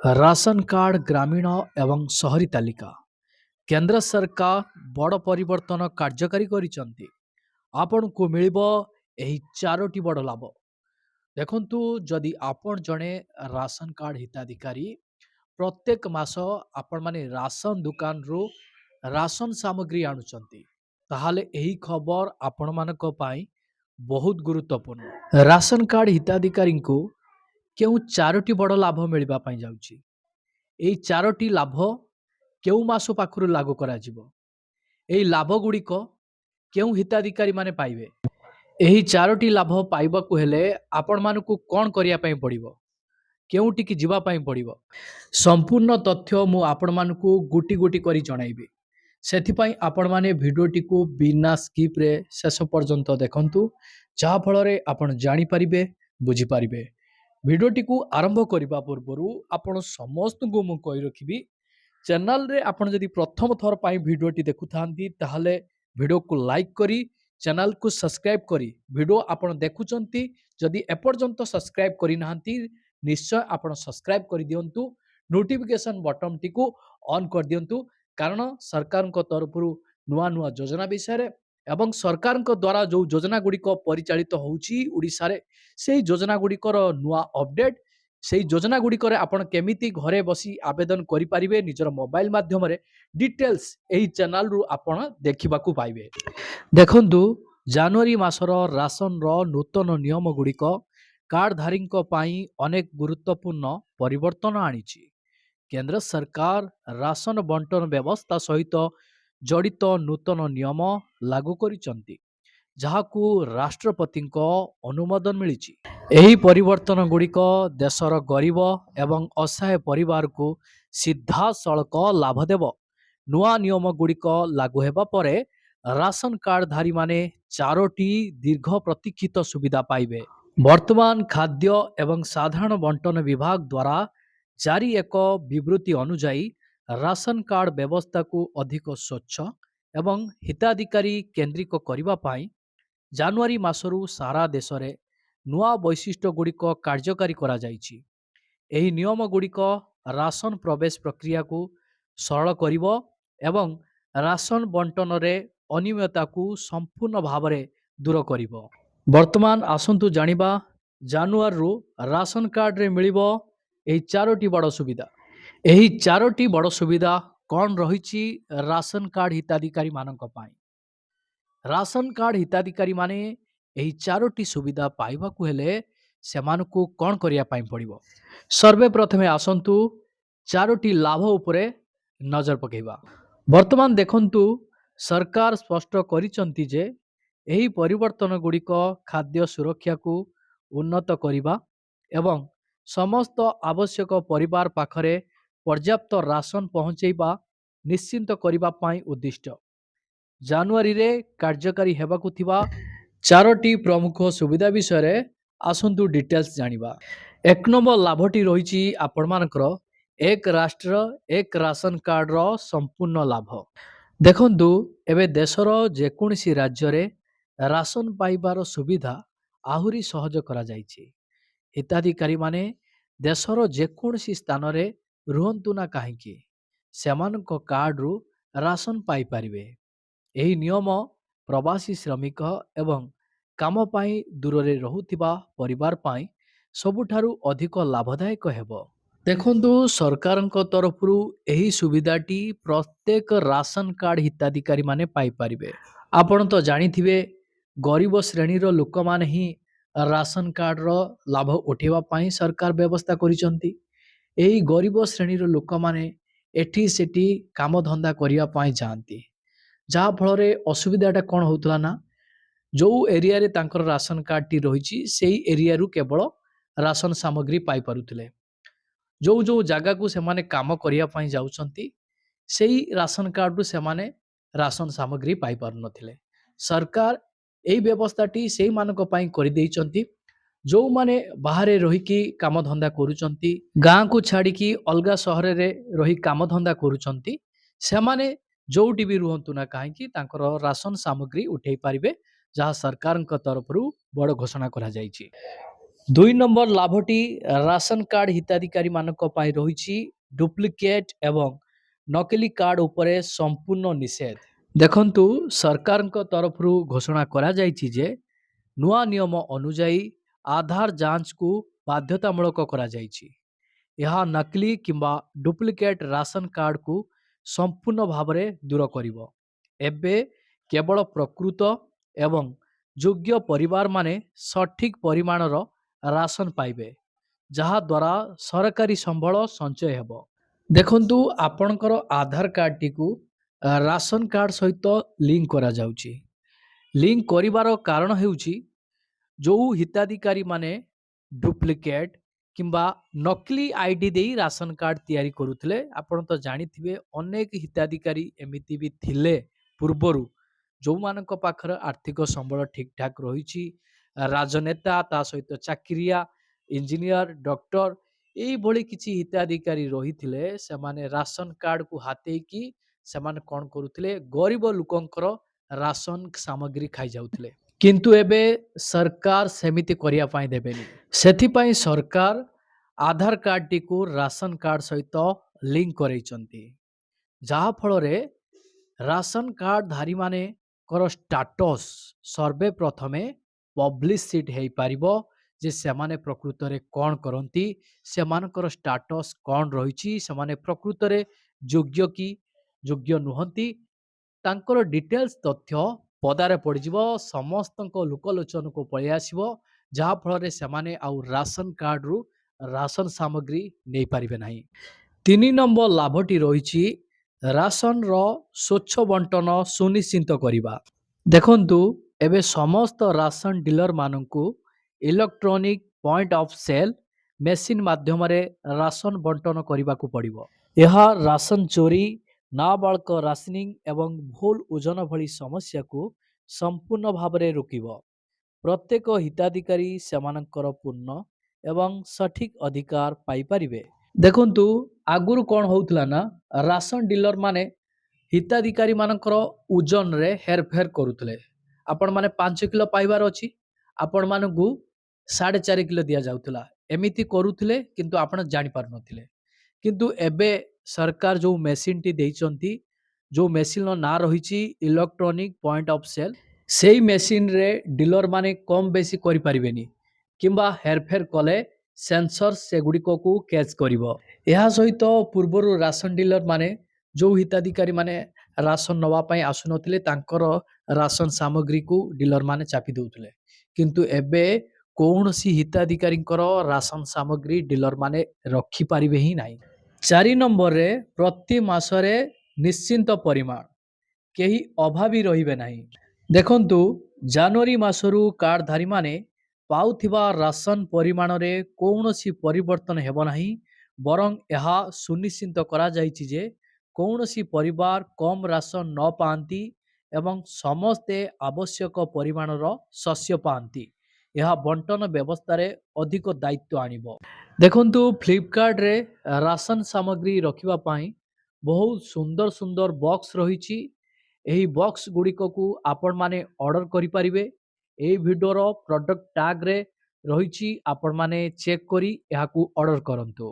Ration card ग्रामीण एवं शहरी तालिका केंद्र सरकार बड़ परिवर्तन कार्यकारी करिसंती। आपनको मिलिबो एही चारोटी बड़ लाभ। देखंतु जदि आपण जणे राशन कार्ड हिताधिकारी प्रत्येक मास आपण माने राशन दुकान रो राशन सामग्री आणुचंती, ताहाले एही खबर आपण मानक पई बहुत गुरुत्वपूर्ण। राशन कार्ड हिताधिकारी को केउ चारोटी बड़ लाभ मिलिबा पई जाउची। एही चारोटी लाभ केउ मास पाखरु लागू कराजिबो। एही लाभ गुड़िक केउ हिताधिकारी माने पाइबे। एही चारोटी लाभ पाइबाकू हेले आपण मानकू कोन करिया पई पड़िबो, केउटिकी जिबा पई पड़िबो, संपूर्ण तथ्य मु आपण मानकू गुटी गुटी करी जणाइबी। सेथिपाई आपण माने भिडियोटिकू बिना स्किप रे शेष पर्यंत देखंतु, जहा फଳରେ आपण जानि परिबे, बुझी परिबे। भिडियोटिकू आरंभ करिबा पूर्वरु आपण समस्त को मु कहि रखिबी, चैनल रे आपण जदि प्रथम थर पाई भिडियोटी देखुथांती ताहले भिडियो को लाइक करी चैनल को सब्सक्राइब करी भिडियो आपण देखुचंती। जदि एपर्यंत सब्सक्राइब करि नाहंती निश्चय आपण सब्सक्राइब करि दियंतु, नोटिफिकेशन बटन टिकू ऑन कर दियंतु, कारण सरकार को तरफरु नुआ नुआ योजना विषय रे एवं सरकार द्वारा जो योजना गुड़िक परिचालित होउची उड़ीसा रे से योजना गुड़िकर नुआ अपडेट से योजना गुड़िकर आपण केमिति घरे बसी आवेदन करि परिबे निजर मोबाइल माध्यम रे डिटेल्स एही चैनल रु आपण देखिबाकू पाइबे। देखंतु जनवरी मासर राशन रो नूतन नियम गुड़िक कार्डधारी पाई अनेक गुरुत्वपूर्ण परिवर्तन आनिछि। केंद्र सरकार राशन बंटन व्यवस्था सहित जड़ित नूतन नियम लागू करिसंती, जहाकू राष्ट्रपति अनुमोदन मिली। एही परिवर्तन गुड़िक देशर गरीब एवं असहाय परिवार को सीधा सड़क लाभ देव। नुआ नियम गुड़िक लागू हेबा परे राशन कार्डधारी माने चारोटी दीर्घ प्रतीक्षित सुविधा पाइबे। वर्तमान खाद्य एवं साधारण बंटन विभाग द्वारा जारी एक विवृत्ति अनुजाई राशन कार्ड व्यवस्था को अधिक स्वच्छ एवं हिताधिकारी केंद्रिक करबा पाई जनवरी मासरू सारा देश रे नुआ वैशिष्ट्य गुड़िक कार्यकारी करा जाइछि। एही नियम गुड़िक राशन प्रवेश प्रक्रिया को सरल करिवो एवं राशन बंटन रे अनियमितता को संपूर्ण भाव रे दूर करिवो। वर्तमान आसंतु जानिबा जनवरी रु राशन कार्ड रे मिलिबो एही चारोटी बड़ सुविधा। एही चारोटी बड़ सुविधा कौन रहिछि राशन कार्ड हिताधिकारी मानक पाई। राशन कार्ड हिताधिकारी माने एही चारोटी सुविधा पाइबाकू हेले सेमानकू कौन करिया पाई पड़िबो। सर्वे प्रथमे आसंतु चारोटी लाभ उपरे नजर पकेइबा। वर्तमान देखंतु सरकार स्पष्ट करिसंती जे एही परिवर्तन गुड़िक खाद्य सुरक्षा को उन्नत करिबा एवं समस्त आवश्यक परिवार पाखरे पर्याप्त राशन पहुंचेबा निश्चिंत करिबा पाई उद्दिष्ट। जनवरी रे कार्यकारी हेबाकू थिबा चारोटी प्रमुख सुविधा विषय रे आसंतु डिटेल्स जानिबा। एक नंबर लाभटी रहिछि आपण मानकर एक राष्ट्र एक राशन कार्ड रो संपूर्ण लाभ। देखंतु एबे देशर जेकोसी राज्य रे राशन पाइबार सुविधा आहुरी सहज करा जाइछि। हिताधिकारी माने देशर जेकोसी स्थान रे रुहंतु ना काहेकि सेमानक कार्ड रु राशन पाई परिबे। एही नियम प्रवासी श्रमिक एवं काम पाई दूर रे रहुथिबा परिवार पाई सबुठारु अधिक लाभदायक हेबो। देखंतु सरकारक तरफरु एही सुविधाटी प्रत्येक राशन कार्ड हिताधिकारी माने पाई परिबे। आपण तो जानिथिबे गरीब श्रेणी रो लोक माने ही राशन कार्ड रो लाभ उठेबा पाई सरकार व्यवस्था करिसंती। एही गरीब श्रेणी रो लोक माने एठी सेठी काम धंदा करिया पाई जांती, जहा फଳରେ असुविधाटा कौन होतला ना जो एरिया रे तांकर राशन कार्ड टी रहिछि सेही एरिया रु केवल राशन सामग्री पाई पारुथिले। जो जो जगह को सेमाने काम करिया पाई जाउछंती सेही राशन कार्ड रु सेमाने राशन सामग्री पाई पारु नथिले। सरकार एही व्यवस्थाटी सेही मानक पाई करि देइचंती जो माने बाहरे रही की काम धंदा करूचंती, गाँ को छाड़ी की अलगा शहर रे रही काम धंदा करूचंती, सेमाने जोटी भी रुहंतु ना काहेकि तांकर राशन सामग्री उठेई पारिबे, जहाँ सरकार तरफ बड़ घोषणा करा जाइछि। ଦୁଇ ନମ୍ବର ଲାଭଟି ରାସନ କାର୍ଡ ହିତାଧିକାରୀମାନଙ୍କ ପାଇଁ ରହିଛି ଡୁପ୍ଲିକେଟ୍ ଏବଂ ନକଲି କାର୍ଡ ଉପରେ ସମ୍ପୂର୍ଣ୍ଣ ନିଷେଧ। ଦେଖନ୍ତୁ ସରକାରଙ୍କ ତରଫରୁ ଘୋଷଣା କରାଯାଇଛି ଯେ ନୂଆ ନିୟମ ଅନୁଯାୟୀ ଆଧାର ଯାଞ୍ଚକୁ ବାଧ୍ୟତାମୂଳକ କରାଯାଇଛି। ଏହା ନକଲି କିମ୍ବା ଡୁପ୍ଲିକେଟ୍ ରାସନ କାର୍ଡକୁ ସମ୍ପୂର୍ଣ୍ଣ ଭାବରେ ଦୂର କରିବ। ଏବେ କେବଳ ପ୍ରକୃତ ଏବଂ ଯୋଗ୍ୟ ପରିବାରମାନେ ସଠିକ୍ ପରିମାଣର ରାସନ ପାଇବେ, ଯାହାଦ୍ୱାରା ସରକାରୀ ସମ୍ବଳ ସଞ୍ଚୟ ହେବ। ଦେଖନ୍ତୁ ଆପଣଙ୍କର ଆଧାର କାର୍ଡଟିକୁ ରାସନ କାର୍ଡ ସହିତ ଲିଙ୍କ କରାଯାଉଛି। ଲିଙ୍କ କରିବାର କାରଣ ହେଉଛି ଯେଉଁ ହିତାଧିକାରୀମାନେ ଡୁପ୍ଲିକେଟ୍ କିମ୍ବା ନକଲି ଆଇଡି ଦେଇ ରାସନ କାର୍ଡ ତିଆରି କରୁଥିଲେ, ଆପଣ ତ ଜାଣିଥିବେ ଅନେକ ହିତାଧିକାରୀ ଏମିତି ବି ଥିଲେ ପୂର୍ବରୁ ଯେଉଁମାନଙ୍କ ପାଖରେ ଆର୍ଥିକ ସମ୍ବଳ ଠିକଠାକ୍ ରହିଛି, ରାଜନେତା ତା ସହିତ ଚାକିରିଆ, ଇଞ୍ଜିନିୟର, ଡକ୍ଟର ଏଇଭଳି କିଛି ହିତାଧିକାରୀ ରହିଥିଲେ। ସେମାନେ ରାସନ କାର୍ଡକୁ ହାତେଇକି ସେମାନେ କ'ଣ କରୁଥିଲେ, ଗରିବ ଲୋକଙ୍କର ରାସନ ସାମଗ୍ରୀ ଖାଇଯାଉଥିଲେ। କିନ୍ତୁ ଏବେ ସରକାର ସେମିତି କରିବା ପାଇଁ ଦେବେନି। ସେଥିପାଇଁ ସରକାର ଆଧାର କାର୍ଡଟିକୁ ରାସନ କାର୍ଡ ସହିତ ଲିଙ୍କ କରେଇଛନ୍ତି, ଯାହାଫଳରେ ରାସନ କାର୍ଡ ଧାରୀମାନଙ୍କର ଷ୍ଟାଟସ୍ ସର୍ବେ ପ୍ରଥମେ ପବ୍ଲିସିଟ୍ ହେଇପାରିବ ଯେ ସେମାନେ ପ୍ରକୃତରେ କ'ଣ କରନ୍ତି, ସେମାନଙ୍କର ଷ୍ଟାଟସ୍ କ'ଣ ରହିଛି, ସେମାନେ ପ୍ରକୃତରେ ଯୋଗ୍ୟ କି ଯୋଗ୍ୟ ନୁହନ୍ତି, ତାଙ୍କର ଡିଟେଲ୍ସ ତଥ୍ୟ ପଦାରେ ପଡ଼ିଯିବ, ସମସ୍ତଙ୍କ ଲୋକଲୋଚନକୁ ପଳେଇ ଆସିବ, ଯାହାଫଳରେ ସେମାନେ ଆଉ ରାସନ କାର୍ଡରୁ ରାସନ ସାମଗ୍ରୀ ନେଇପାରିବେ ନାହିଁ। 3 ନମ୍ବର ଲାଭଟି ରହିଛି ରାସନର ସ୍ୱଚ୍ଛ ବଣ୍ଟନ ସୁନିଶ୍ଚିତ କରିବା। ଦେଖନ୍ତୁ ଏବେ ସମସ୍ତ ରାସନ ଡିଲରମାନଙ୍କୁ electronic point of sale machine ମାଧ୍ୟମରେ ରାସନ ବଣ୍ଟନ କରିବାକୁ ପଡ଼ିବ। ଏହା ରାସନ ଚୋରି, ନାବାଳକ ରାସନିଂ ଏବଂ ଭୁଲ ଓଜନ ଭଳି ସମସ୍ୟାକୁ ସମ୍ପୂର୍ଣ୍ଣ ଭାବରେ ରୋକିବ। ପ୍ରତ୍ୟେକ ହିତାଧିକାରୀ ସେମାନଙ୍କର ପୂର୍ଣ୍ଣ ଏବଂ ସଠିକ୍ ଅଧିକାର ପାଇପାରିବେ। ଦେଖନ୍ତୁ ଆଗରୁ କ'ଣ ହେଉଥିଲା ନା, ରାସନ ଡିଲରମାନେ ହିତାଧିକାରୀମାନଙ୍କର ଓଜନରେ ହେରଫେର କରୁଥିଲେ। ଆପଣମାନେ 5 କିଲୋ ପାଇବାର ଅଛି, ଆପଣମାନଙ୍କୁ 4.5 କିଲୋ ଦିଆଯାଉଥିଲା। ଏମିତି କରୁଥିଲେ କିନ୍ତୁ ଆପଣ ଜାଣିପାରୁନଥିଲେ। କିନ୍ତୁ ଏବେ ସରକାର ଯେଉଁ ମେସିନ୍ଟି ଦେଇଛନ୍ତି, ଯେଉଁ ମେସିନ୍ର ନାଁ ରହିଛି ଇଲେକ୍ଟ୍ରୋନିକ ପଏଣ୍ଟ ଅଫ୍ ସେଲ୍, ସେଇ ମେସିନ୍ରେ ଡିଲରମାନେ କମ୍ ବେଶୀ କରିପାରିବେନି କିମ୍ବା ହେରଫେର କଲେ ସେନ୍ସର ସେଗୁଡ଼ିକକୁ କ୍ୟାଚ୍ କରିବ। ଏହା ସହିତ ପୂର୍ବରୁ ରାସନ ଡିଲରମାନେ ଯେଉଁ ହିତାଧିକାରୀମାନେ ରାସନ ନେବା ପାଇଁ ଆସୁନଥିଲେ, ତାଙ୍କର ରାସନ ସାମଗ୍ରୀକୁ ଡିଲରମାନେ ଚାପି ଦେଉଥିଲେ। କିନ୍ତୁ ଏବେ କୌଣସି ହିତାଧିକାରୀଙ୍କର ରାସନ ସାମଗ୍ରୀ ଡିଲରମାନେ ରଖିପାରିବେ ହିଁ ନାହିଁ। 4 ନମ୍ବରରେ ପ୍ରତି ମାସରେ ନିଶ୍ଚିତ ପରିମାଣ, କେହି ଅଭାବୀ ରହିବେ ନାହିଁ। ଦେଖନ୍ତୁ ଜାନୁଆରୀ ମାସରୁ କାର୍ଡଧାରୀମାନେ ପାଉଥିବା ରାସନ ପରିମାଣରେ କୌଣସି ପରିବର୍ତ୍ତନ ହେବ ନାହିଁ, ବରଂ ଏହା ସୁନିଶ୍ଚିତ କରାଯାଇଛି ଯେ କୌଣସି ପରିବାର କମ୍ ରାସନ ନ ପାଆନ୍ତି ଏବଂ ସମସ୍ତେ ଆବଶ୍ୟକ ପରିମାଣର ଶସ୍ୟ ପାଆନ୍ତି। ଏହା ବଣ୍ଟନ ବ୍ୟବସ୍ଥାରେ ଅଧିକ ଦାୟିତ୍ୱ ଆଣିବ। ଦେଖନ୍ତୁ ଫ୍ଲିପକାର୍ଟରେ ରାସନ ସାମଗ୍ରୀ ରଖିବା ପାଇଁ ବହୁତ ସୁନ୍ଦର ସୁନ୍ଦର ବକ୍ସ ରହିଛି। ଏହି ବକ୍ସ ଗୁଡ଼ିକକୁ ଆପଣମାନେ ଅର୍ଡ଼ର କରିପାରିବେ। ଏହି ଭିଡ଼ିଓର ପ୍ରଡ଼କ୍ଟ ଟ୍ୟାଗ୍ରେ ରହିଛି, ଆପଣମାନେ ଚେକ୍ କରି ଏହାକୁ ଅର୍ଡ଼ର କରନ୍ତୁ।